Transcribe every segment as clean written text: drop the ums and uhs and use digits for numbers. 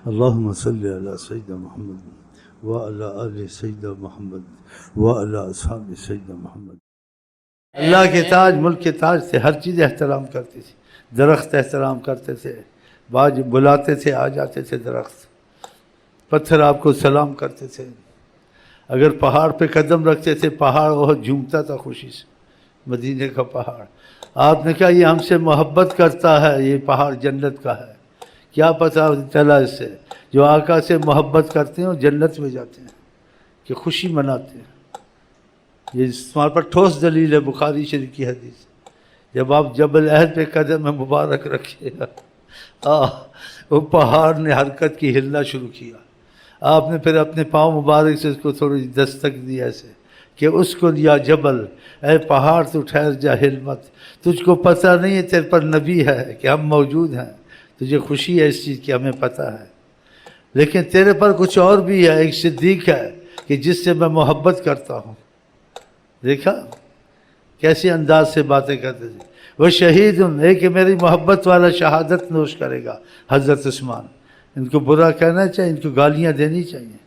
اللہم صلی علی سیدنا محمد وعلی آل سیدنا محمد وعلی اصحاب سیدنا محمد۔ اللہ کے تاج، ملک کے تاج سے ہر چیز احترام کرتی تھی، درخت احترام کرتے تھے، باج بلاتے تھے آ جاتے تھے درخت، پتھر آپ کو سلام کرتے تھے، اگر پہاڑ پہ قدم رکھتے تھے پہاڑ بہت جھومتا تھا خوشی سے، مدینے کا پہاڑ۔ آپ نے کہا یہ ہم سے محبت کرتا ہے، یہ پہاڑ جنت کا ہے، کیا پتہ چلا اس سے؟ جو آقا سے محبت کرتے ہیں وہ جنت میں جاتے ہیں، کہ خوشی مناتے ہیں۔ یہ تمہارے پر ٹھوس دلیل ہے بخاری شریف کی حدیث۔ جب آپ جبل احد پہ قدم مبارک رکھیے گا، وہ پہاڑ نے حرکت کی، ہلنا شروع کیا۔ آپ نے پھر اپنے پاؤں مبارک سے اس کو تھوڑی دستک دی ایسے کہ اس کو یا جبل، اے پہاڑ تو ٹھہر جا، ہل مت، تجھ کو پتہ نہیں ہے تیرے پر نبی ہے کہ ہم موجود ہیں، تجھے خوشی ہے اس چیز کی، ہمیں پتہ ہے، لیکن تیرے پر کچھ اور بھی ہے، ایک صدیق ہے کہ جس سے میں محبت کرتا ہوں۔ دیکھا کیسے انداز سے باتیں کرتے تھے۔ وہ شہید ہے کہ میری محبت والا شہادت نوش کرے گا، حضرت عثمان۔ ان کو برا کہنا چاہیے، ان کو گالیاں دینی چاہیے،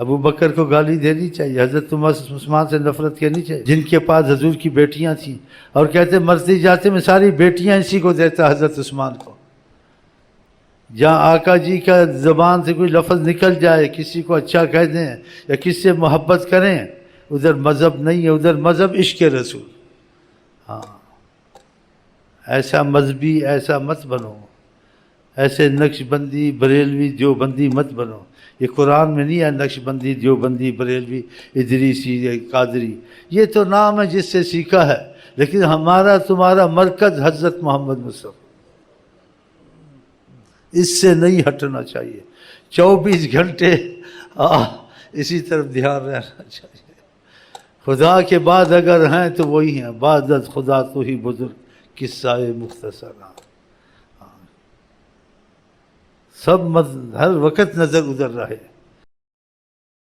ابو بکر کو گالی دینی چاہیے، حضرت عثمان سے نفرت کرنی چاہیے، جن کے پاس حضور کی بیٹیاں تھیں، اور کہتے مرتے جاتے میں ساری بیٹیاں اسی کو دیتا حضرت عثمان کو۔ جہاں آقا جی کا زبان سے کوئی لفظ نکل جائے، کسی کو اچھا کہہ دیں یا کسی سے محبت کریں، ادھر مذہب نہیں ہے، ادھر مذہب عشق رسول۔ ہاں، ایسا مذہبی ایسا مت بنو، ایسے نقش بندی بریلوی دیوبندی مت بنو۔ یہ قرآن میں نہیں ہے نقش بندی دیوبندی بریلوی ادریسی قادری، یہ تو نام ہے جس سے سیکھا ہے، لیکن ہمارا تمہارا مرکز حضرت محمد مصطفیٰ، اس سے نہیں ہٹنا چاہیے، 24 گھنٹے اسی طرف دھیان رہنا چاہیے۔ خدا کے بعد اگر ہیں تو وہی ہیں، بعد از خدا تو ہی بزرگ قصہ مختصر۔ سب ہر وقت نظر ادھر رہے۔